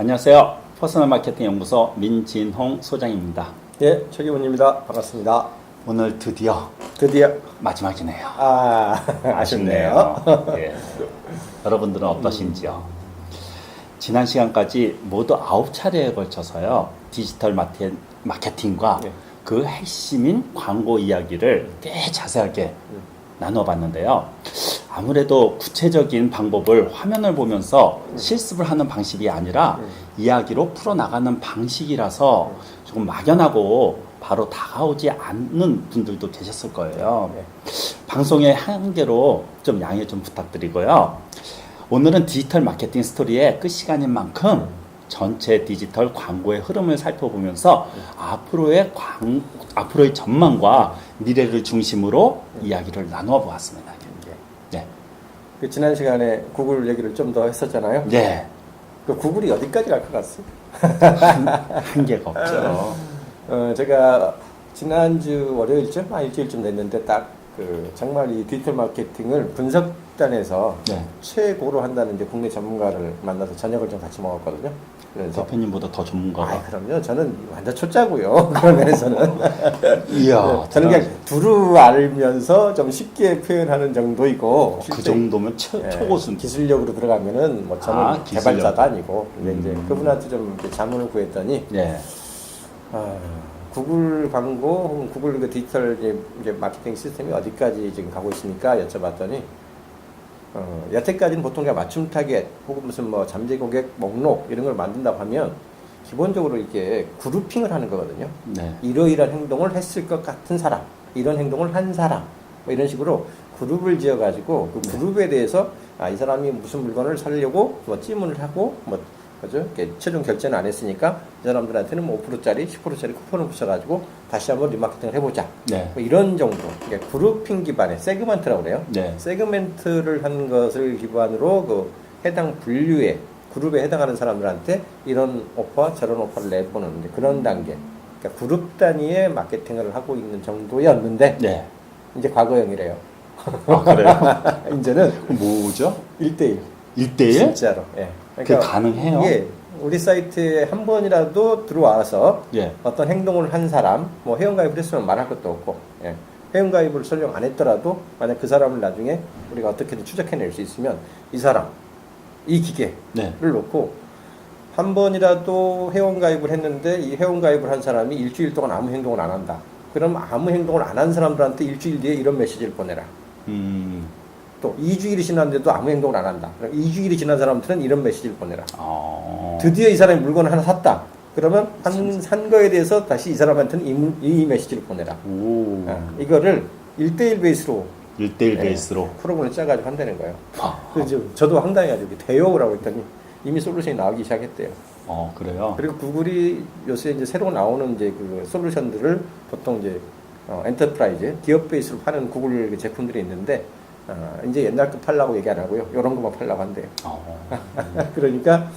안녕하세요. 퍼스널 마케팅 연구소 민진홍 소장입니다. 예, 최기훈입니다. 반갑습니다. 오늘 드디어 마지막이네요. 아쉽네요. 예. 여러분들은 어떠신지요? 지난 시간까지 모두 9차례에 걸쳐서요. 디지털 마케팅과 그 핵심인 광고 이야기를 꽤 자세하게 나눠봤는데요. 아무래도 구체적인 방법을 화면을 보면서 실습을 하는 방식이 아니라 이야기로 풀어나가는 방식이라서 조금 막연하고 바로 다가오지 않는 분들도 계셨을 거예요. 방송의 한계로 좀 양해 좀 부탁드리고요. 오늘은 디지털 마케팅 스토리의 끝 시간인 만큼 전체 디지털 광고의 흐름을 살펴보면서 앞으로의 전망과 미래를 중심으로 이야기를 나누어 보았습니다. 네. 그 지난 시간에 구글 얘기를 좀 더 했었잖아요. 네. 그 구글이 어디까지 갈 것 같습니다. 한계가 없죠. 제가 지난주 월요일쯤, 일주일쯤 됐는데 딱 정말 이 디지털 마케팅을 분석단에서 최고로 한다는 이제 국내 전문가를 만나서 저녁을 좀 같이 먹었거든요. 그래서 대표님보다 더 전문가가. 그럼요. 저는 완전 초짜고요. 그런 면에서는. 이야. 저는 그냥 두루 알면서 좀 쉽게 표현하는 정도이고. 그 정도면 초고수. 기술력으로 들어가면은 뭐 저는 개발자도 아니고. 근데 이제 그분한테 좀 자문을 구했더니. 구글 광고 혹은 구글 그 디지털 이제 마케팅 시스템이 어디까지 지금 가고 있습니까? 여쭤봤더니 여태까지는 보통 그냥 맞춤 타겟 혹은 무슨 뭐 잠재 고객 목록 이런 걸 만든다고 하면 기본적으로 이게 그룹핑을 하는 거거든요. 이러이러한 행동을 했을 것 같은 사람, 이런 행동을 한 사람, 뭐 이런 식으로 그룹을 지어가지고 그 그룹에 대해서 이 사람이 무슨 물건을 사려고 뭐 찌문을 하고 뭐 그죠? 최종 결제는 안 했으니까 이 사람들한테는 뭐 5%짜리, 10%짜리 쿠폰을 붙여가지고 다시 한번 리마케팅을 해보자. 뭐 이런 정도. 그러니까 그룹핑 기반의 세그먼트라고 그래요. 세그멘트를 한 것을 기반으로 그 해당 분류의 그룹에 해당하는 사람들한테 이런 오퍼, 저런 오퍼를 내보는 그런 단계. 그러니까 그룹 단위의 마케팅을 하고 있는 정도였는데 이제 과거형이래요. 그래요? 이제는 뭐죠? 1대1. 1대1? 진짜로. 그게 가능해요? 우리 사이트에 한 번이라도 들어와서 어떤 행동을 한 사람, 뭐 회원가입을 했으면 말할 것도 없고, 회원가입을 설령 안 했더라도 만약 그 사람을 나중에 우리가 어떻게든 추적해낼 수 있으면 이 사람, 이 기계를 놓고 한 번이라도 회원가입을 했는데 이 회원가입을 한 사람이 일주일 동안 아무 행동을 안 한다. 그럼 아무 행동을 안 한 사람들한테 일주일 뒤에 이런 메시지를 보내라. 또 2주일이 지났는데도 아무 행동을 안 한다. 그럼 2주일이 지난 사람들은 이런 메시지를 보내라. 드디어 이 사람이 물건을 하나 샀다. 그러면 산 거에 대해서 다시 이 사람한테는 이 메시지를 보내라. 이거를 1대1 베이스로 1대1 베이스로 프로그램을 짜가지고 한다는 거예요. 그래서 저도 황당해가지고 대여를 하고 있더니 이미 솔루션이 나오기 시작했대요. 그래요? 그리고 구글이 요새 이제 새로 나오는 이제 그 솔루션들을 보통 이제 엔터프라이즈 기업 베이스로 파는 구글 제품들이 있는데 이제 옛날 거 팔라고 얘기 안 하고요. 이런 것만 팔라고 한대요. 그러니까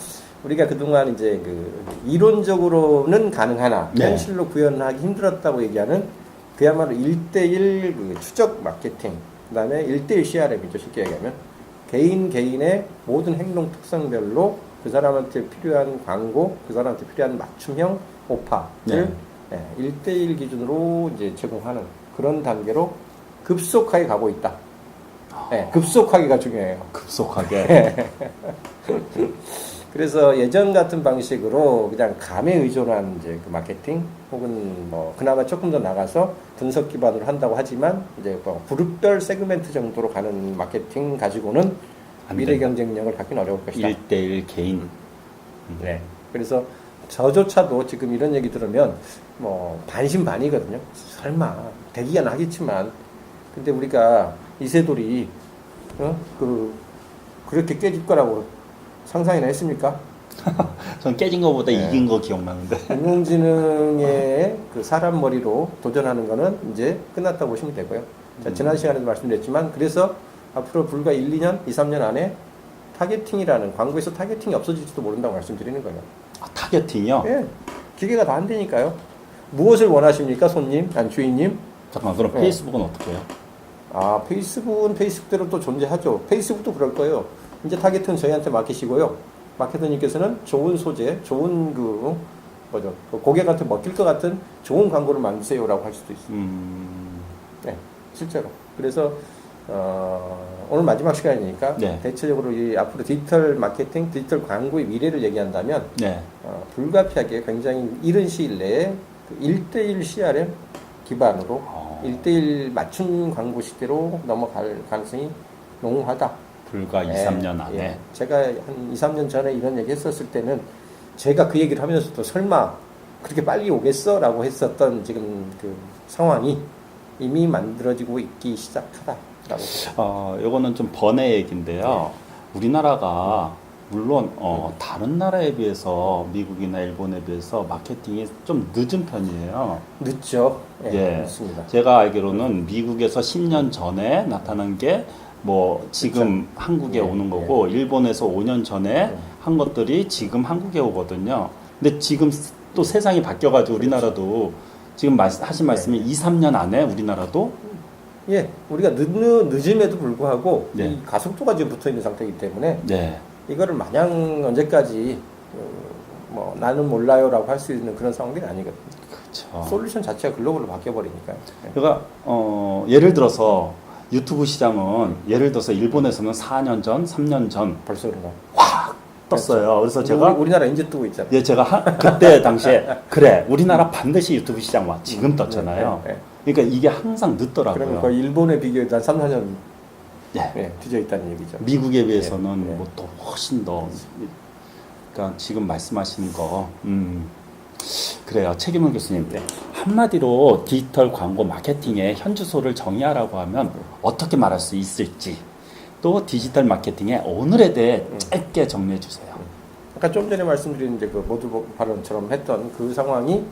우리가 그동안 이제 그 이론적으로는 가능하나 현실로 구현하기 힘들었다고 얘기하는 그야말로 1대1 그 추적 마케팅, 그 다음에 1대1 CRM이죠. 쉽게 얘기하면 개인의 모든 행동 특성별로 그 사람한테 필요한 광고, 그 사람한테 필요한 맞춤형 오파를 1대1 기준으로 이제 제공하는 그런 단계로 급속하게 가고 있다. 급속하기가 중요해요. 급속하게. 그래서 예전 같은 방식으로 그냥 감에 의존한 이제 그 마케팅 혹은 뭐 그나마 조금 더 나가서 분석 기반으로 한다고 하지만 이제 뭐 그룹별 세그멘트 정도로 가는 마케팅 가지고는 미래 경쟁력을 갖기는 어려울 것이다. 1대1 개인. 그래서 저조차도 지금 이런 얘기 들으면 뭐 반신반의거든요. 설마 되기는 하겠지만 근데 우리가 이세돌이 그렇게 깨질 거라고 상상이나 했습니까? 전 깨진 거보다 이긴 거 기억나는데. 인공지능의 그 사람 머리로 도전하는 거는 이제 끝났다고 보시면 되고요. 자, 지난 시간에도 말씀드렸지만 그래서 앞으로 불과 1, 2년, 2, 3년 안에 타겟팅이라는 광고에서 타겟팅이 없어질지도 모른다고 말씀드리는 거예요. 타겟팅이요? 기계가 다 한다니까요. 무엇을 원하십니까, 손님, 주인님? 잠깐만, 그럼 페이스북은 어떻게 해요? 페이스북은 페이스북대로 또 존재하죠. 페이스북도 그럴 거예요. 이제 타겟팅은 저희한테 맡기시고요. 마케터님께서는 좋은 소재, 좋은 그 고객한테 먹힐 것 같은 좋은 광고를 만드세요라고 할 수도 있어요. 네, 실제로. 그래서 오늘 마지막 시간이니까 네. 대체적으로 이 앞으로 디지털 마케팅, 디지털 광고의 미래를 얘기한다면 네. 불가피하게 굉장히 이른 시일 내에 그 1대1 CRM 기반으로 1대1 맞춤 광고 시대로 넘어갈 가능성이 농후하다. 불과 2, 3년 안에. 예. 제가 한 2, 3년 전에 이런 얘기 했었을 때는 제가 그 얘기를 하면서도 설마 그렇게 빨리 오겠어? 라고 했었던 지금 그 상황이 이미 만들어지고 있기 시작하다라고. 요거는 좀 번외 얘기인데요. 우리나라가 물론 다른 나라에 비해서 미국이나 일본에 비해서 마케팅이 좀 늦은 편이에요. 늦죠. 예. 늦습니다. 제가 알기로는 미국에서 10년 전에 나타난 게 뭐 지금 그렇죠. 한국에 예, 오는 거고 일본에서 5년 전에 한 것들이 지금 한국에 오거든요. 근데 지금 또 세상이 바뀌어가지고 우리나라도 지금 하신 말씀이 2, 3년 안에 우리나라도 예, 우리가 늦음에도 불구하고 네. 이 가속도가 지금 붙어 있는 상태이기 때문에 네. 이거를 마냥 언제까지 뭐 나는 몰라요라고 할 수 있는 그런 상황들이 아니거든요. 그렇죠. 솔루션 자체가 글로벌로 바뀌어 버리니까요. 그러니까 예를 들어서 유튜브 시장은 예를 들어서 일본에서는 4년 전, 3년 전 벌써 그런가? 확 떴어요. 그래서 제가 우리나라 이제 뜨고 있잖아요. 예, 제가 그때 당시에 그래 우리나라 반드시 유튜브 시장 와 지금 떴잖아요. 그러니까 이게 항상 늦더라고요. 그러면 거의 일본에 비교해서 한 3, 4년 네. 뒤져 있다는 얘기죠. 미국에 비해서는 뭐 또 훨씬 더 그러니까 지금 말씀하신 거 그래요. 책임을 교수님 한마디로 디지털 광고 마케팅의 현주소를 정의하라고 하면 어떻게 말할 수 있을지 또 디지털 마케팅의 오늘에 대해 짧게 정리해 주세요. 아까 좀 전에 말씀드린 이제 그 모두 발언처럼 했던 그 상황이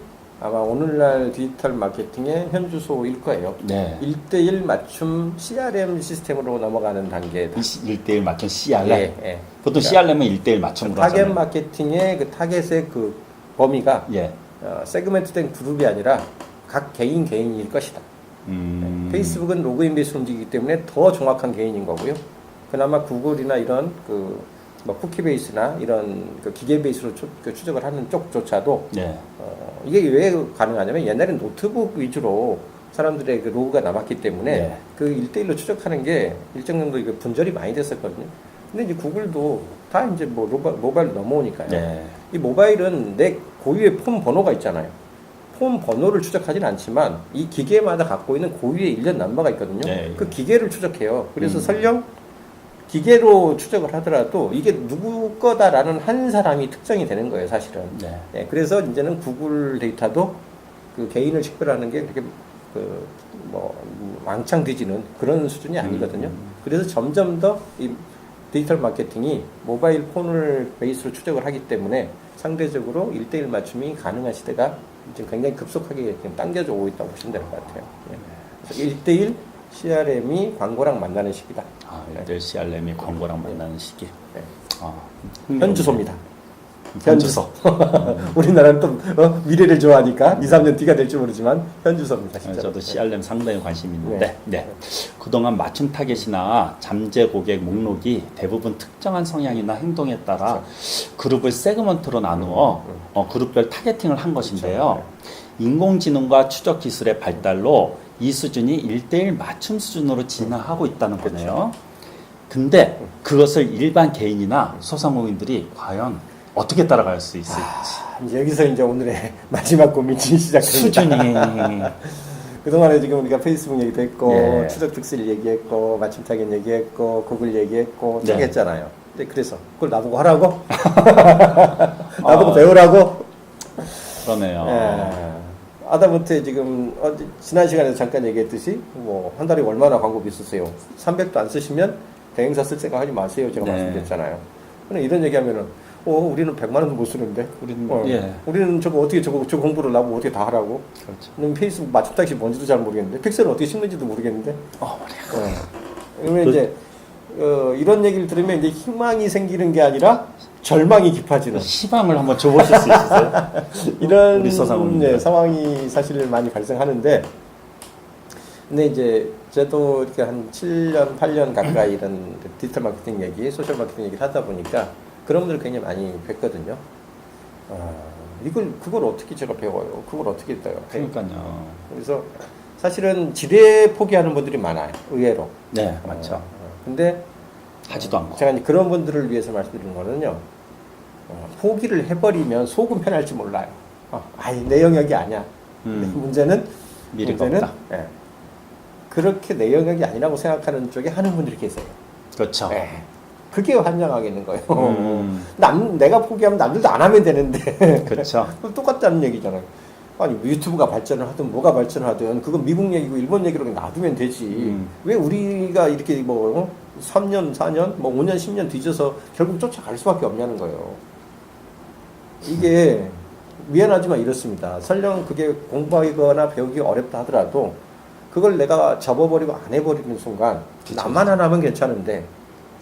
아마 오늘날 디지털 마케팅의 현주소일 거예요. 네. 1대1 맞춤 CRM 시스템으로 넘어가는 단계. 1대1 맞춤 CRM. 예. 보통 CRM은 1대1 맞춤으로 타겟 하잖아요. 마케팅의 그 타겟의 그 범위가 세그멘트된 그룹이 아니라 각 개인일 것이다. 페이스북은 로그인 베이스로 움직이기 때문에 더 정확한 개인인 거고요. 그나마 구글이나 이런 뭐 쿠키 베이스나 이런 그 기계 베이스로 추적을 하는 쪽조차도 이게 왜 가능하냐면 옛날엔 노트북 위주로 사람들의 그 로그가 남았기 때문에 그 1대1로 추적하는 게 일정 정도 이거 분절이 많이 됐었거든요. 근데 이제 구글도 다 이제 뭐 모바일로 넘어오니까요. 이 모바일은 내 고유의 폰 번호가 있잖아요. 폰 번호를 추적하진 않지만 이 기계마다 갖고 있는 고유의 일련 넘버가 있거든요. 그 기계를 추적해요. 그래서 설령 기계로 추적을 하더라도 이게 누구 거다라는 한 사람이 특정이 되는 거예요, 사실은. 그래서 이제는 구글 데이터도 그 개인을 식별하는 게 그렇게 뭐 왕창 뒤지는 그런 수준이 아니거든요. 그래서 점점 더 이 디지털 마케팅이 모바일 폰을 베이스로 추적을 하기 때문에 상대적으로 1대1 맞춤이 가능한 시대가 지금 굉장히 급속하게 지금 당겨져 오고 있다고 보시면 될 것 같아요. 그래서 1대1 CRM이 광고랑 만나는 시기다. 1대1 CRM이 광고랑 만나는 시기. 현주소입니다. 현주소. 우리나라는 또 미래를 좋아하니까 2, 3년 뒤가 될지 모르지만 현주소입니다. 진짜로. 저도 CRM 상당히 관심이 있는데 그동안 맞춤 타겟이나 잠재 고객 목록이 대부분 특정한 성향이나 행동에 따라 그룹을 세그먼트로 나누어 그룹별 타겟팅을 한 것인데요. 인공지능과 추적 기술의 발달로 이 수준이 1대1 맞춤 수준으로 진화하고 있다는 거네요. 근데 그것을 일반 개인이나 소상공인들이 과연 어떻게 따라갈 수 있을지. 여기서 이제 오늘의 마지막 고민이 시작됩니다. 수준이. 그동안에 지금 우리가 페이스북 얘기도 했고, 추적 특sil 얘기했고, 맞춤 타겟 얘기했고, 구글 얘기했고, 쭉 했잖아요. 근데 그래서 그걸 나보고 하라고? 나보고 배우라고? 그러네요. 하다못해 지금 지난 시간에도 잠깐 얘기했듯이 뭐 한 달에 얼마나 광고비 쓰세요? 300도 안 쓰시면 대행사 쓸 생각 하지 마세요. 제가 말씀드렸잖아요. 근데 이런 얘기하면은 우리는 100만 원도 못 쓰는데. 우리는 저거 저 공부를 나보고 어떻게 다 하라고? 그렇죠. 페이스북 맞춤 타겟이 뭔지도 잘 모르겠는데, 픽셀을 어떻게 심는지도 모르겠는데. 그러면 이제 이런 얘기를 들으면 이제 희망이 생기는 게 아니라 절망이 깊어지는. 희망을 한번 줘보실 수 있으세요? 이런 우리 소상공인 상황이 사실 많이 발생하는데, 근데 이제 저도 이렇게 한 7년, 8년 가까이 이런 디지털 마케팅 얘기, 소셜 마케팅 얘기를 하다 보니까 그런 분들 굉장히 많이 뵀거든요. 그걸 어떻게 제가 배워요? 그걸 어떻게 떠요? 그러니까요. 그래서 사실은 지뢰 포기하는 분들이 많아요. 의외로. 네, 맞죠. 근데 하지도 않고. 제가 이제 그런 분들을 위해서 말씀드리는 거는요. 포기를 해버리면 속은 편할지 몰라요. 내 영역이 아니야. 문제는 미래가 없다. 예, 그렇게 내 영역이 아니라고 생각하는 쪽에 하는 분들이 계세요. 그렇죠. 예, 그게 환장하겠는 거예요. 내가 포기하면 남들도 안 하면 되는데. 그렇죠. 똑같다는 얘기잖아요. 아니 유튜브가 발전을 하든 뭐가 발전을 하든 그건 미국 얘기고 일본 얘기로 놔두면 되지. 왜 우리가 이렇게 뭐 3년, 4년, 뭐 5년, 10년 뒤져서 결국 쫓아갈 수밖에 없냐는 거예요. 이게 미안하지만 이렇습니다. 설령 그게 공부하거나 배우기 어렵다 하더라도 그걸 내가 접어버리고 안 해버리는 순간 그쵸, 나만 안 하면 괜찮은데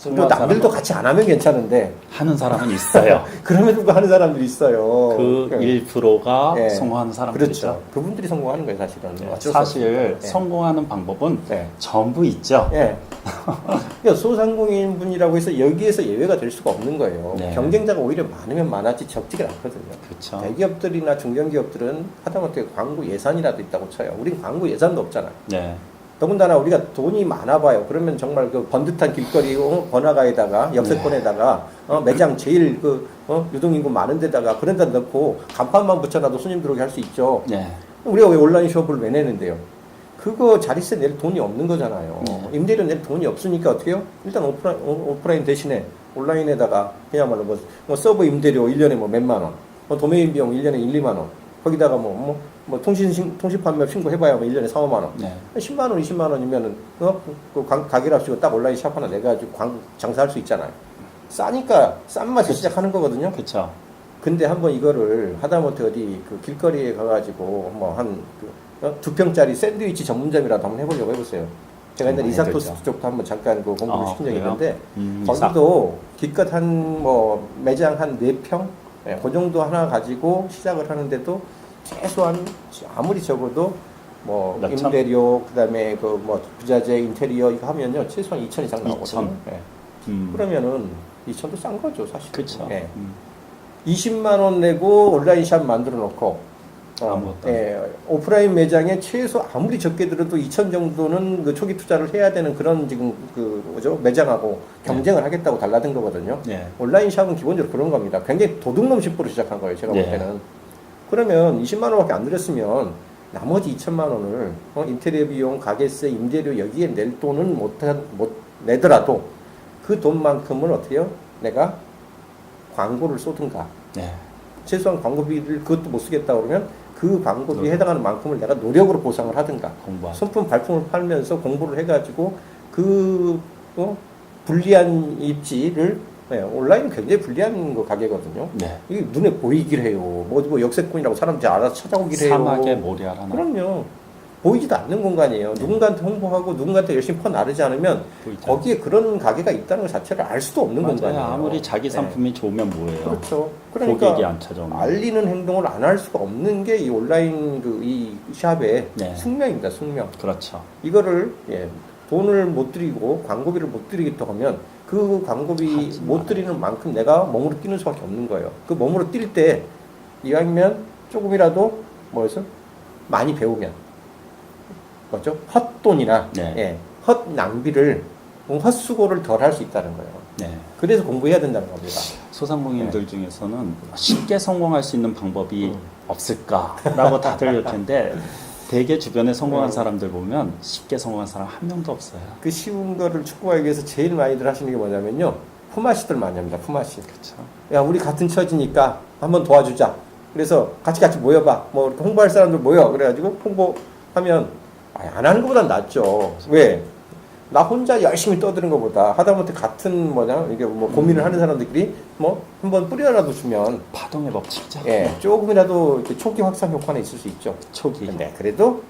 또 남들도 같이 안 하면 괜찮은데 하는 사람은 있어요. 그럼에도 하는 사람들이 있어요. 그 1%가 네. 성공하는 사람들이죠. 그렇죠. 그분들이 성공하는 거예요, 사실은. 네. 어쩔 수 사실 없습니다. 성공하는 방법은 네. 전부 있죠. 예. 그러니까 소상공인 분이라고 해서 여기에서 예외가 될 수가 없는 거예요. 네. 경쟁자가 오히려 많으면 많았지 적지가 않거든요. 그렇죠. 대기업들이나 중견기업들은 하다못해 광고 예산이라도 있다고 쳐요. 우린 광고 예산도 없잖아요. 네. 더군다나 우리가 돈이 많아봐요. 그러면 정말 그 번듯한 길거리 번화가에다가 역세권에다가 매장 제일 유동인구 많은 데다가 그런 데 넣고 간판만 붙여놔도 손님 들어오게 할 수 있죠. 네. 우리가 왜 온라인 숍을 왜 내는데요? 그거 자릿세 낼 돈이 없는 거잖아요. 네. 임대료 낼 돈이 없으니까 어떻게 해요? 일단 오프라인 대신에 온라인에다가 그야말로 뭐 서버 임대료 1년에 뭐 몇만 원, 뭐 도메인 비용 1년에 1, 2만 원, 거기다가 뭐 통신 판매 신고해봐야 뭐 1년에 4, 5만 원. 네. 10만 원, 20만 원이면은, 가게랍시고 딱 온라인 샵 하나 내가지고 장사할 수 있잖아요. 싸니까 싼 맛에 시작하는 거거든요. 그렇죠. 근데 한번 이거를 하다못해 어디 그 길거리에 가가지고 뭐 두 평짜리 샌드위치 전문점이라도 한번 해보려고 해보세요. 제가 옛날에 이삭토스트 쪽도 한번 잠깐 그 공부를 시킨 적이 있는데, 거기도 기껏 뭐 매장 한 4평? 예, 그 정도 하나 가지고 시작을 하는데도 최소한 아무리 적어도 뭐 임대료, 그 다음에 그 뭐 부자재, 인테리어 이거 하면요 최소한 2천 이상 나오거든요. 예. 그러면은 2천도 싼 거죠 사실. 그렇죠. 예. 20만 원 내고 온라인 샵 만들어 놓고 오프라인 매장에 최소 아무리 적게 들어도 2천 정도는 그 초기 투자를 해야 되는 그런 지금 매장하고 경쟁을 하겠다고 달라든 거거든요. 네. 온라인 샵은 기본적으로 그런 겁니다. 굉장히 도둑놈 심보로 시작한 거예요. 제가 볼 네. 때는. 그러면 20만 원밖에 안 들였으면 나머지 2천만 원을 인테리어 비용, 가게세, 임대료 여기에 낼 돈은 못 내더라도 그 돈만큼은 어떻게 해요? 내가 광고를 쏘든가. 네. 최소한 광고비를 그것도 못 쓰겠다 그러면 그 광고비에 해당하는 만큼을 내가 노력으로 보상을 하든가. 손품 발품을 팔면서 공부를 해가지고 불리한 입지를 온라인은 굉장히 불리한 가게거든요. 네. 이게 눈에 보이길 해요. 뭐 역세권이라고 사람들이 알아서 찾아오길 해요. 사막에 모리아라나. 그럼요. 보이지도 않는 공간이에요. 네. 누군가한테 홍보하고 누군가한테 열심히 퍼 나르지 않으면 보이죠. 거기에 그런 가게가 있다는 것 자체를 알 수도 없는 맞아요. 공간이에요. 아무리 자기 상품이 좋으면 뭐예요. 그렇죠. 그러니까 고객이 안 찾아오면. 알리는 행동을 안 할 수가 없는 게 이 온라인 이 샵의 숙명입니다. 숙명. 그렇죠. 이거를 돈을 못 들이고 광고비를 못 들이겠다고 하면 그 광고비 못 들이는 만큼 내가 몸으로 뛰는 수밖에 없는 거예요. 그 몸으로 뛸 때 이왕이면 조금이라도 많이 배우면 뭐죠? 헛돈이나 헛 낭비를 헛수고를 덜 할 수 있다는 거예요. 네. 그래서 공부해야 된다는 겁니다. 소상공인들 중에서는 쉽게 성공할 수 있는 방법이 없을까라고 다들 할 텐데 대개 주변에 성공한 사람들 보면 쉽게 성공한 사람 한 명도 없어요. 그 쉬운 거를 축구하기 위해서 제일 많이들 하시는 게 뭐냐면요. 품앗이들 많이 합니다. 품앗이. 그렇죠. 야, 우리 같은 처지니까 한번 도와주자. 그래서 같이 모여봐. 뭐 이렇게 홍보할 사람들 모여. 그래가지고 홍보하면 안 하는 것보단 낫죠. 왜? 나 혼자 열심히 떠드는 것보다 하다못해 같은 이게 뭐 고민을 하는 사람들끼리 뭐 한번 뿌려라도 주면 파동의 법칙이죠. 조금이라도 이렇게 초기 확산 효과는 있을 수 있죠. 초기. 근데 그래도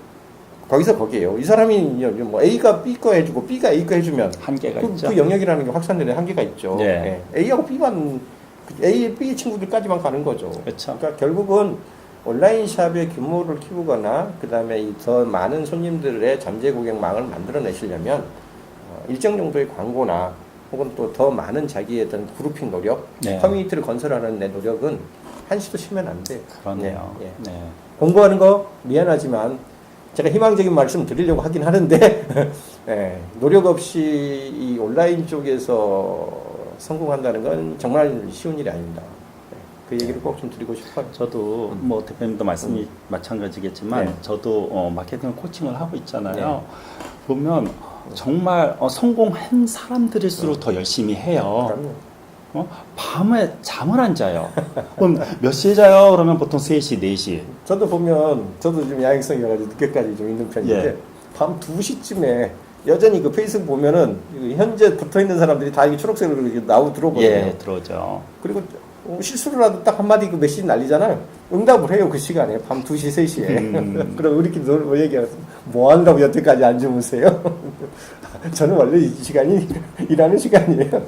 거기에요. 이 사람이 뭐 A가 B 거 해주고 B가 A 거 해주면 한계가 있죠. 그 영역이라는 게 확산되는 한계가 있죠. A하고 B만 A, B 친구들까지만 가는 거죠. 그렇죠. 그러니까 결국은 온라인 샵의 규모를 키우거나 그 다음에 더 많은 손님들의 잠재 고객망을 만들어내시려면 일정 정도의 광고나 혹은 또 더 많은 자기의 어떤 그룹핑 노력, 네. 커뮤니티를 건설하는 내 노력은 한시도 쉬면 안 돼. 그러네요. 예. 네. 공부하는 거 미안하지만 제가 희망적인 말씀 드리려고 하긴 하는데 예, 노력 없이 이 온라인 쪽에서 성공한다는 건 정말 쉬운 일이 아닙니다. 예, 그 얘기를 꼭 좀 드리고 싶어요. 저도 뭐 대표님도 말씀이 마찬가지겠지만 네. 저도 마케팅 코칭을 하고 있잖아요. 보면 정말 성공한 사람들일수록 더 열심히 해요. 그럼요. 밤에 잠을 안 자요. 그럼 몇 시에 자요? 그러면 보통 3시, 4시. 저도 보면 저도 좀 야행성이어가지고 늦게까지 좀 있는 편인데 예. 밤 2시쯤에 여전히 그 페이스북 보면은 현재 붙어 있는 사람들이 다 이게 초록색으로 이렇게 나오고 들어오거든요. 예, 들어오죠. 그리고 실수로라도 딱 한마디 그 메시지 날리잖아요. 응답을 해요, 그 시간에. 밤 2시, 3시에. 그럼 우리끼리 뭐 얘기하면서 뭐 한다고 여태까지 안 주무세요? 저는 원래 이 시간이 일하는 시간이에요.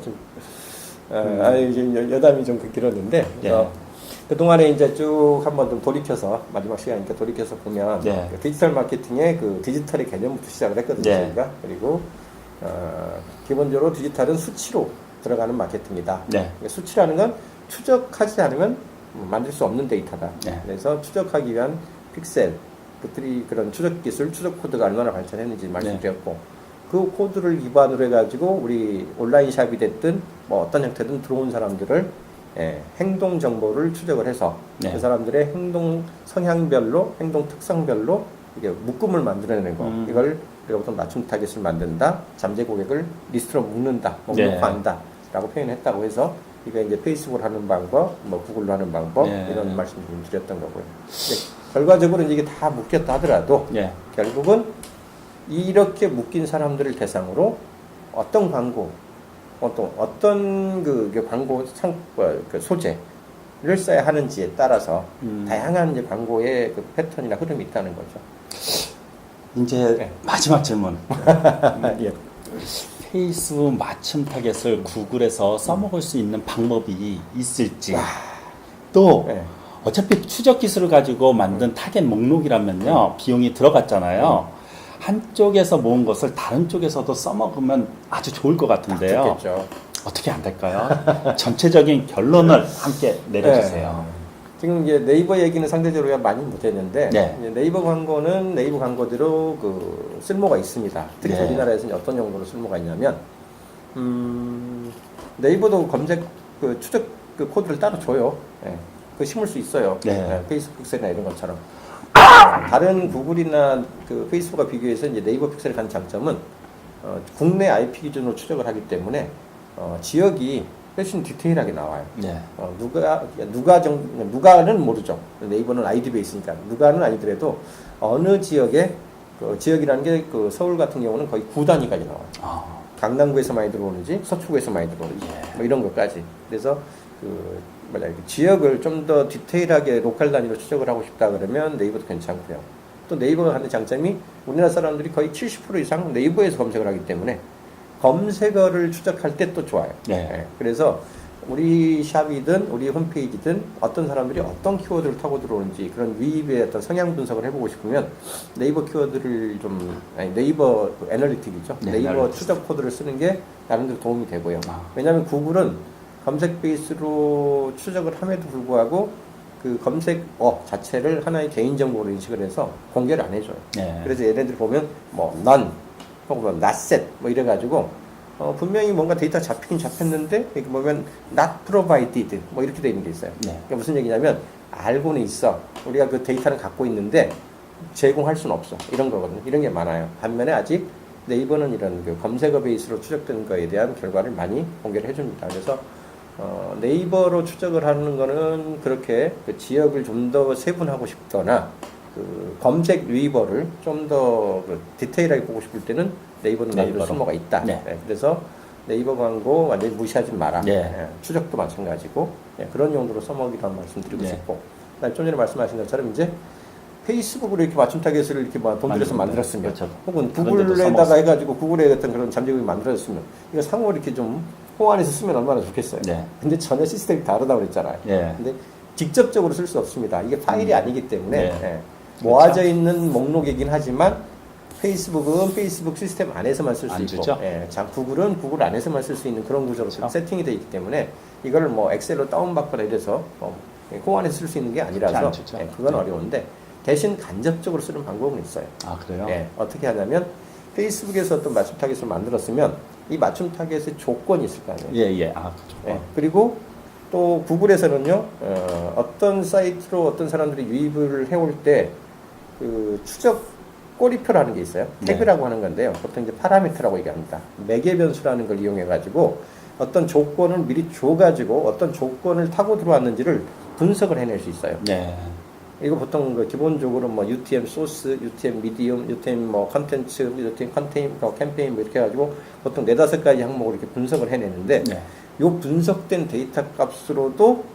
이제 여담이 좀 길었는데. 예. 그동안에 이제 쭉 한번 좀 돌이켜서, 마지막 시간이니까 돌이켜서 보면, 예. 그 디지털 마케팅의 그 디지털의 개념부터 시작을 했거든요, 예. 저희가. 그리고, 기본적으로 디지털은 수치로 들어가는 마케팅이다. 네. 수치라는 건 추적하지 않으면 만들 수 없는 데이터다. 네. 그래서 추적하기 위한 픽셀, 그들이 그런 추적 기술, 추적 코드가 얼마나 발전했는지 말씀드렸고, 그 코드를 기반으로 해가지고 우리 온라인 샵이 됐든 뭐 어떤 형태든 들어온 사람들을 행동 정보를 추적을 해서 네. 그 사람들의 행동 성향별로, 행동 특성별로 이게 묶음을 만들어내는 거. 이걸 우리가 보통 맞춤 타겟을 만든다, 잠재 고객을 리스트로 묶는다, 목록화한다 라고 표현했다고 해서 이게 이제 페이스북을 하는 방법, 뭐 구글로 하는 방법 이런 말씀을 좀 드렸던 거고요. 결과적으로 이게 다 묶였다 하더라도 결국은 이렇게 묶인 사람들을 대상으로 어떤 광고, 어떤 그 광고 그 소재를 써야 하는지에 따라서 다양한 이제 광고의 그 패턴이나 흐름이 있다는 거죠. 이제 마지막 질문. 예. 페이스북 맞춤 타겟을 구글에서 써먹을 수 있는 방법이 있을지. 또 어차피 추적 기술을 가지고 만든 타겟 목록이라면요 비용이 들어갔잖아요. 한쪽에서 모은 것을 다른 쪽에서도 써먹으면 아주 좋을 것 같은데요. 좋겠죠. 어떻게 안 될까요? 전체적인 결론을 함께 내려주세요. 지금 이제 네이버 얘기는 상대적으로 많이 못했는데 네. 네이버 광고는 네이버 광고대로 그 쓸모가 있습니다. 특히 우리나라에서는 어떤 용도로 쓸모가 있냐면 네이버도 검색 그 추적 그 코드를 따로 줘요. 그 심을 수 있어요. 페이스북 픽셀이나 이런 것처럼. 다른 구글이나 그 페이스북과 비교해서 이제 네이버 픽셀의 간 장점은 국내 IP 기준으로 추적을 하기 때문에 지역이 훨씬 디테일하게 나와요. 누가는 모르죠. 네이버는 아이디 베이스니까 누가는 아니더라도 어느 지역에 그 지역이라는 게 그 서울 같은 경우는 거의 구 단위까지 나와요. 강남구에서 많이 들어오는지 서초구에서 많이 들어오는지 뭐 이런 것까지. 그래서 그 지역을 좀 더 디테일하게 로컬 단위로 추적을 하고 싶다 그러면 네이버도 괜찮고요. 또 네이버가 하는 장점이 우리나라 사람들이 거의 70% 이상 네이버에서 검색을 하기 때문에 검색어를 추적할 때 또 좋아요. 그래서 우리 샵이든 우리 홈페이지든 어떤 사람들이 어떤 키워드를 타고 들어오는지 그런 유입의 어떤 성향 분석을 해보고 싶으면 네이버 키워드를 네이버 애널리틱이죠. 네이버 추적 코드를 쓰는 게 나름대로 도움이 되고요. 왜냐하면 구글은 검색 베이스로 추적을 함에도 불구하고 그 검색어 자체를 하나의 개인정보로 인식을 해서 공개를 안 해줘요. 그래서 얘네들 보면 뭐 none 혹은 뭐 not set 뭐 이래가지고 분명히 뭔가 데이터 잡히긴 잡혔는데 여기 보면 not provided 뭐 이렇게 돼 있는 게 있어요. 그러니까 무슨 얘기냐면 알고는 있어. 우리가 그 데이터를 갖고 있는데 제공할 수는 없어. 이런 거거든요. 이런 게 많아요. 반면에 아직 네이버는 이런 그 검색어 베이스로 추적된 거에 대한 결과를 많이 공개를 해줍니다. 그래서 네이버로 추적을 하는 거는 그렇게 그 지역을 좀 더 세분하고 싶거나 그 검색 유이버를 좀 더 그 디테일하게 보고 싶을 때는 네이버는 나름대로 쓸모가 있다. 그래서 네이버 광고 완전히 무시하지 마라. 추적도 마찬가지고 그런 용도로 써먹이라는 말씀 드리고 싶고 좀 전에 말씀하신 것처럼 이제 페이스북으로 이렇게 맞춤 타겟을 이렇게 돈 들여서 만들었으면 혹은 구글에다가 해가지고 구글의 어떤 그런 잠재력이 만들어졌으면 이거 상호 이렇게 좀 호환해서 쓰면 얼마나 좋겠어요. 근데 전혀 시스템이 다르다고 그랬잖아요. 근데 직접적으로 쓸 수 없습니다. 이게 파일이 아니기 때문에 모아져 있는 목록이긴 하지만 페이스북은 페이스북 시스템 안에서만 쓸 수 안 있고, 주죠? 예, 자, 구글은 구글 안에서만 쓸 수 있는 그런 구조로 그렇죠. 세팅이 되어 있기 때문에 이걸 뭐 엑셀로 다운받거나 이래서 그 안에서 쓸 수 있는 게 아니라서 안 주죠. 예, 그건 네. 어려운데 대신 간접적으로 쓰는 방법은 있어요. 아, 그래요? 예, 어떻게 하냐면 페이스북에서 어떤 맞춤 타겟을 만들었으면 이 맞춤 타겟의 조건이 있을 거 아니에요. 예, 예. 아, 그죠. 예, 그리고 또 구글에서는요, 어떤 사이트로 어떤 사람들이 유입을 해올 때 그 추적 꼬리표라는 게 있어요. 네. 태그라고 하는 건데요. 보통 이제 파라미터라고 얘기합니다. 매개 변수라는 걸 이용해 가지고 어떤 조건을 미리 줘 가지고 어떤 조건을 타고 들어왔는지를 분석을 해낼 수 있어요. 네. 이거 보통 그 기본적으로 뭐 UTM 소스, UTM 미디움, UTM 뭐 컨텐츠, UTM 컨테인, 캠페인 뭐 이렇게 해가지고 보통 4-5가지 항목을 이렇게 분석을 해내는데 네. 요 분석된 데이터 값으로도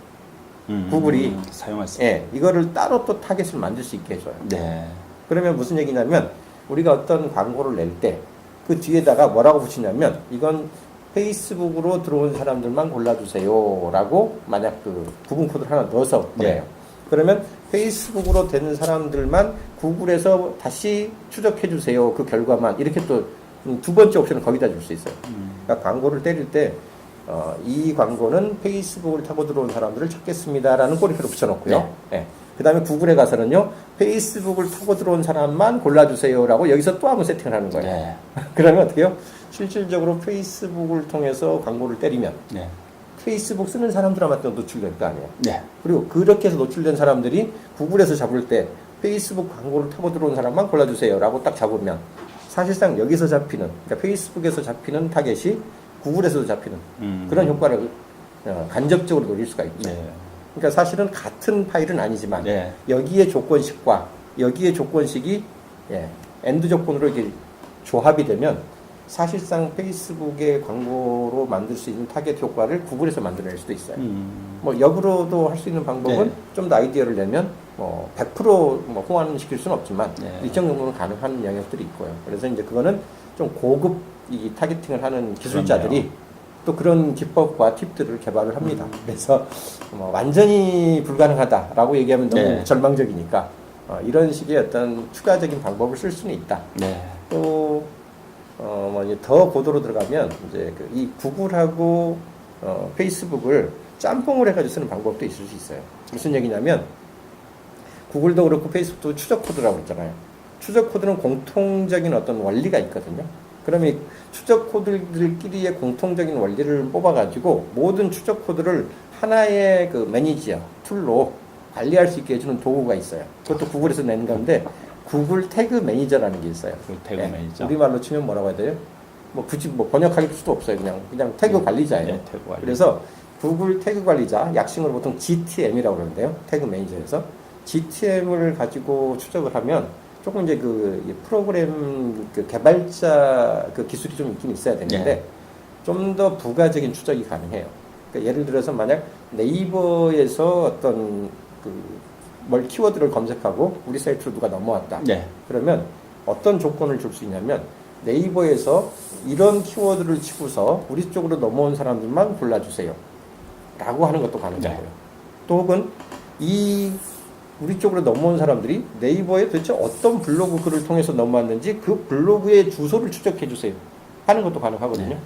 구글이 사용할 수 예, 이거를 따로 또 타겟을 만들 수 있게 해줘요. 네. 그러면 무슨 얘기냐면 우리가 어떤 광고를 낼 때 그 뒤에다가 뭐라고 붙이냐면 이건 페이스북으로 들어온 사람들만 골라주세요 라고 만약 그 구분 코드를 하나 넣어서 보내요. 네. 그러면 페이스북으로 되는 사람들만 구글에서 다시 추적해주세요. 그 결과만 이렇게 또 두 번째 옵션을 거기다 줄 수 있어요. 그러니까 광고를 때릴 때 이 광고는 페이스북을 타고 들어온 사람들을 찾겠습니다라는 꼬리표를 붙여놓고요. 네. 그 다음에 구글에 가서는요, 페이스북을 타고 들어온 사람만 골라주세요라고 여기서 또 한번 세팅을 하는 거예요. 네. 그러면 어떻게 해요? 실질적으로 페이스북을 통해서 광고를 때리면 네. 페이스북 쓰는 사람들한테 노출될 거 아니에요. 네. 그리고 그렇게 해서 노출된 사람들이 구글에서 잡을 때 페이스북 광고를 타고 들어온 사람만 골라주세요라고 딱 잡으면 사실상 여기서 잡히는, 그러니까 페이스북에서 잡히는 타겟이 구글에서도 잡히는 그런 효과를 간접적으로 노릴 수가 있죠. 네. 그러니까 사실은 같은 파일은 아니지만 네. 여기에 조건식과 여기에 조건식이 엔드 조건으로 이렇게 조합이 되면 사실상 페이스북의 광고로 만들 수 있는 타겟 효과를 구글에서 만들어낼 수도 있어요. 뭐 역으로도 할 수 있는 방법은 네. 좀 더 아이디어를 내면 뭐 100% 호환시킬 수는 없지만 네. 일정 정도는 가능한 영역들이 있고요. 그래서 이제 그거는 좀 고급 이 타겟팅을 하는 기술자들이 그렇네요. 또 그런 기법과 팁들을 개발을 합니다. 그래서 뭐 완전히 불가능하다라고 얘기하면 너무 네. 절망적이니까 이런 식의 어떤 추가적인 방법을 쓸 수는 있다. 네. 또 뭐 이제 더 고도로 들어가면 이제 그 이 구글하고 페이스북을 짬뽕을 해가지고 쓰는 방법도 있을 수 있어요. 무슨 얘기냐면 구글도 그렇고 페이스북도 추적 코드라고 했잖아요. 추적 코드는 공통적인 어떤 원리가 있거든요. 그러면 이 추적 코드들끼리의 공통적인 원리를 뽑아가지고 모든 추적 코드를 하나의 그 매니저 툴로 관리할 수 있게 해주는 도구가 있어요. 그것도 구글에서 낸 건데 구글 태그 매니저라는 게 있어요. 그 태그 매니저. 우리말로 치면 뭐라고 해야 돼요? 뭐 굳이 뭐 번역할 수도 없어요. 그냥 태그 관리자예요. 네, 태그 관리. 그래서 구글 태그 관리자, 약칭으로 보통 GTM이라고 그러는데요. 태그 매니저에서 GTM을 가지고 추적을 하면 조금 이제 그 프로그램 그 개발자 그 기술이 좀 있긴 있어야 되는데 네. 좀 더 부가적인 추적이 가능해요. 그러니까 예를 들어서 만약 네이버에서 어떤 뭘 키워드를 검색하고 우리 사이트로 누가 넘어왔다. 네. 그러면 어떤 조건을 줄 수 있냐면 네이버에서 이런 키워드를 치고서 우리 쪽으로 넘어온 사람들만 골라주세요. 라고 하는 것도 가능하고요. 네. 또 혹은 이 우리 쪽으로 넘어온 사람들이 네이버에 도대체 어떤 블로그 글을 통해서 넘어왔는지 그 블로그의 주소를 추적해 주세요. 하는 것도 가능하거든요. 네.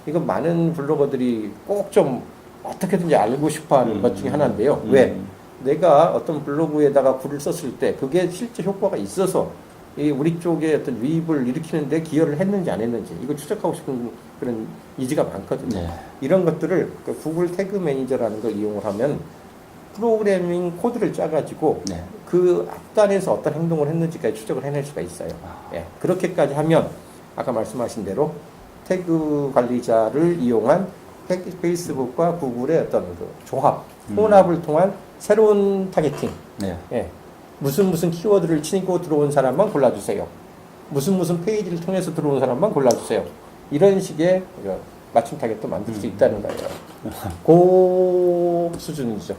이거 많은 블로거들이 꼭 좀 어떻게든지 알고 싶어 하는 것 중에 하나인데요. 왜? 내가 어떤 블로그에다가 글을 썼을 때 그게 실제 효과가 있어서 이 우리 쪽에 어떤 유입을 일으키는데 기여를 했는지 안 했는지 이걸 추적하고 싶은 그런 니즈가 많거든요. 네. 이런 것들을 그 구글 태그 매니저라는 걸 이용을 하면 프로그래밍 코드를 짜가지고 네. 그 앞단에서 어떤 행동을 했는지까지 추적을 해낼 수가 있어요. 예, 그렇게까지 하면 아까 말씀하신 대로 태그 관리자를 이용한 페이스북과 구글의 어떤 그 조합, 혼합을 통한 새로운 타겟팅. 네. 예, 무슨 키워드를 치고 들어온 사람만 골라주세요. 무슨 페이지를 통해서 들어온 사람만 골라주세요. 이런 식의 맞춤 타겟도 만들 수 있다는 거예요. 그 수준이죠.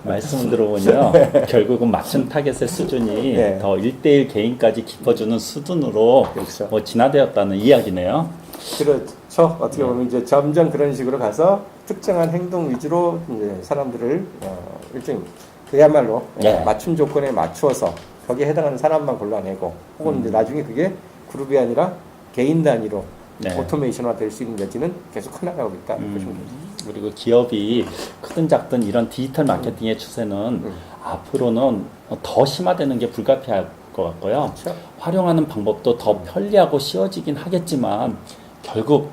말씀 들어보니요. 결국은 맞춤 타겟의 수준이 네. 더 1대1 개인까지 깊어주는 수준으로 그렇죠. 진화되었다는 이야기네요. 그렇죠. 어떻게 보면 이제 점점 그런 식으로 가서 특정한 행동 위주로 이제 사람들을 일종 그야말로 네. 맞춤 조건에 맞추어서 거기에 해당하는 사람만 골라내고 혹은 이제 나중에 그게 그룹이 아니라 개인 단위로 네. 오토메이션화 될 수 있는 여지는 계속 커나가고 있다. 보시면 되죠. 그리고 기업이 크든 작든 이런 디지털 마케팅의 추세는 앞으로는 더 심화되는 게 불가피할 것 같고요. 그렇죠. 활용하는 방법도 더 편리하고 쉬워지긴 하겠지만 결국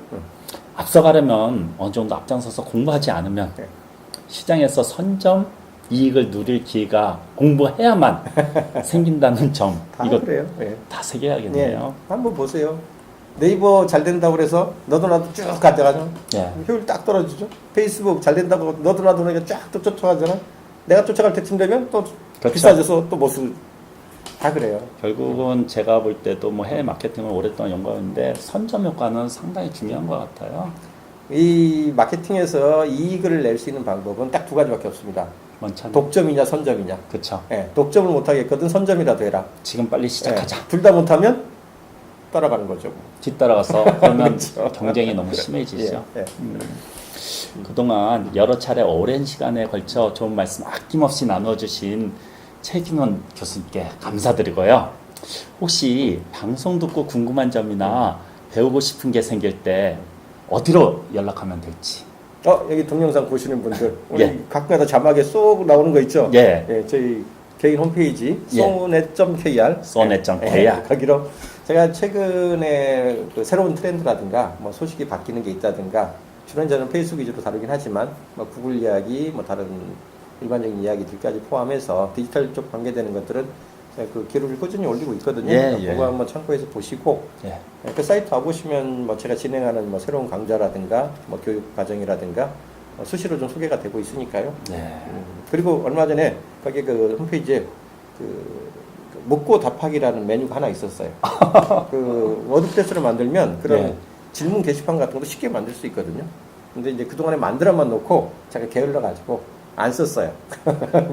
앞서가려면 어느 정도 앞장서서 공부하지 않으면 네. 시장에서 선점 이익을 누릴 기회가 공부해야만 생긴다는 점 다 이거 그래요. 예. 다 새겨야겠네요. 예. 한번 보세요. 네이버 잘 된다고 그래서 너도 나도 쭉 가져가죠. 예. 효율 딱 떨어지죠. 페이스북 잘 된다고 너도 나도 그러니까 쫙 또 쫓아가잖아. 내가 쫓아갈 때쯤 되면 또 그렇죠. 비싸져서 또 못을 다 그래요. 결국은 제가 볼 때도 뭐 해외 마케팅을 오랫동안 연구하는데 선점 효과는 상당히 중요한 것 같아요. 이 마케팅에서 이익을 낼 수 있는 방법은 딱 두 가지밖에 없습니다. 먼저 독점이냐 선점이냐. 그렇죠. 예, 독점을 못하겠거든 선점이라도 해라. 지금 빨리 시작하자. 예, 둘 다 못하면 따라가는 거죠. 뒤따라가서 그러면 그렇죠. 경쟁이 너무 심해지죠. 예, 예. 그동안 여러 차례 오랜 시간에 걸쳐 좋은 말씀 아낌없이 나눠주신 최경원 교수님께 감사드리고요. 혹시 방송 듣고 궁금한 점이나 배우고 싶은 게 생길 때 어디로 연락하면 될지. 여기 동영상 보시는 분들 우리 예. 가끔가다 자막에 쏙 나오는 거 있죠? 예. 예, 저희 개인 홈페이지 예. sonet.kr sonet.kr. 거기로 제가 최근에 그 새로운 트렌드라든가 뭐 소식이 바뀌는 게 있다든가 주로 저는 페이스북 위주로 다루긴 하지만 뭐 구글 이야기 뭐 다른 일반적인 이야기들까지 포함해서 디지털 쪽 관계되는 것들은 제가 그 기록을 꾸준히 올리고 있거든요. 예, 예. 그거 한번 참고해서 보시고 예. 그 사이트 와보시면 뭐 제가 진행하는 뭐 새로운 강좌라든가 뭐 교육 과정이라든가 수시로 좀 소개가 되고 있으니까요. 네. 그리고 얼마 전에 거기 그 홈페이지에 그 묻고 답하기라는 메뉴가 하나 있었어요. 그 워드프레스를 만들면 그런 네. 질문 게시판 같은 것도 쉽게 만들 수 있거든요. 근데 이제 그동안에 만들어만 놓고 제가 게을러 가지고 안 썼어요.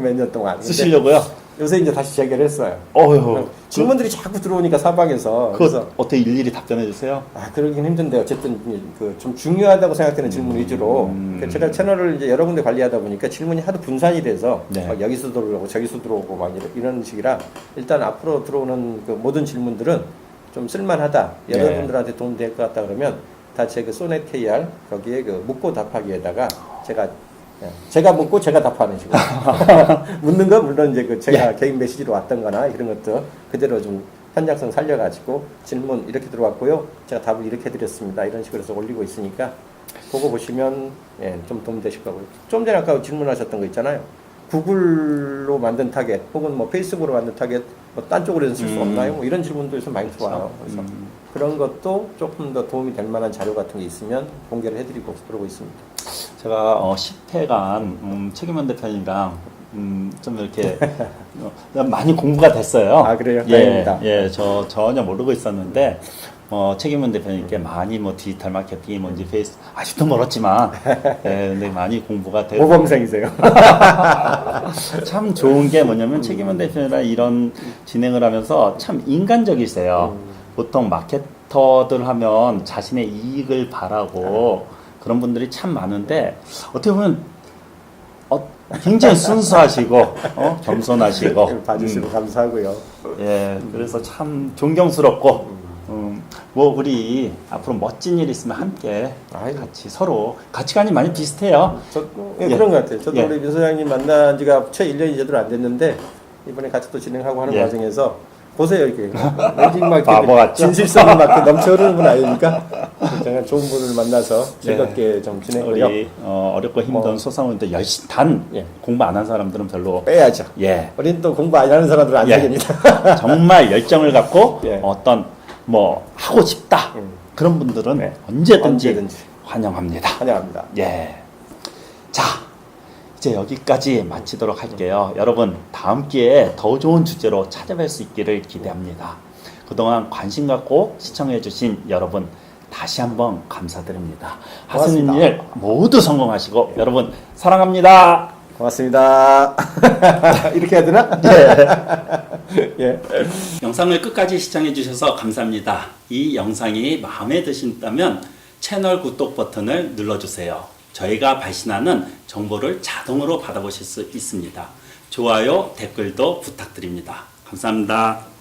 몇 년 동안. 근데 쓰시려고요? 요새 이제 다시 재개를 했어요. 질문들이 자꾸 들어오니까 사방에서. 그래서 어떻게 일일이 답변해 주세요? 그러긴 힘든데 어쨌든 그 좀 중요하다고 생각되는 질문 위주로 제가 채널을 이제 여러 군데 관리하다 보니까 질문이 하도 분산이 돼서 네. 막 여기서 들어오고 저기서 들어오고 막 이런 식이라 일단 앞으로 들어오는 그 모든 질문들은 좀 쓸만하다. 네. 여러분들한테 도움 될 것 같다 그러면 다 제 그 소넷 KR 거기에 그 묻고 답하기에다가 제가 묻고 제가 답하는 식으로 묻는 건 물론 이제 그 제가 개인 메시지로 왔던거나 이런 것도 그대로 좀 현장성 살려가지고 질문 이렇게 들어왔고요. 제가 답을 이렇게 드렸습니다. 이런 식으로 해서 올리고 있으니까 보고 보시면 좀 도움 되실 거고요. 좀 전에 아까 질문하셨던 거 있잖아요. 구글로 만든 타겟 혹은 뭐 페이스북으로 만든 타겟 뭐 딴 쪽으로 해서 쓸 수 없나요? 뭐 이런 질문도 요즘 많이 들어와요. 그래서 그런 것도 조금 더 도움이 될 만한 자료 같은 게 있으면 공개를 해드리고 그러고 있습니다. 제가 10회간 책임원 대표님이랑 좀 이렇게 많이 공부가 됐어요. 그래요? 예, 다행입니다. 예, 저 전혀 모르고 있었는데 책임원 대표님께 많이 뭐 디지털 마케팅이 뭔지 페이스 아직도 멀었지만 근데 많이 공부가 되고 모범생이세요. 참 좋은 게 뭐냐면 책임원 대표님이랑 이런 진행을 하면서 참 인간적이세요. 보통 마케터들 하면 자신의 이익을 바라고 그런 분들이 참 많은데 어떻게 보면 굉장히 순수하시고 겸손하시고 봐주시고 감사하고요. 예, 그래서 참 존경스럽고 뭐 우리 앞으로 멋진 일 있으면 함께 같이 서로 가치관이 많이 비슷해요. 그런 것 같아요. 저도 예. 우리 민 소장님 만난 지가 채 1년이 제대로 안 됐는데 이번에 같이 또 진행하고 하는 예. 과정에서 보세요 이렇게 왠지 막 바보 같죠? 진실성이 막 넘쳐 흐르는 분 아닙니까? 제가 좋은 분을 만나서 즐겁게 좀 지내고요. 우리 어렵고 힘든 소상공인들 열심히 공부 안 한 사람들은 별로 빼야죠. 예, 우리는 또 공부 안 하는 사람들은 안 예. 되겠니다. 정말 열정을 갖고 예. 어떤 뭐 하고 싶다 그런 분들은 언제든지 환영합니다. 환영합니다. 예. 자, 이제 여기까지 마치도록 할게요. 여러분, 다음 기회에 더 좋은 주제로 찾아뵐 수 있기를 기대합니다. 그동안 관심 갖고 시청해주신 여러분, 다시 한번 감사드립니다. 하시는 고맙습니다. 일 모두 성공하시고, 여러분, 사랑합니다. 고맙습니다. 이렇게 해야 되나? 예. 영상을 끝까지 시청해주셔서 감사합니다. 이 영상이 마음에 드신다면 채널 구독 버튼을 눌러주세요. 저희가 발신하는 정보를 자동으로 받아보실 수 있습니다. 좋아요, 댓글도 부탁드립니다. 감사합니다.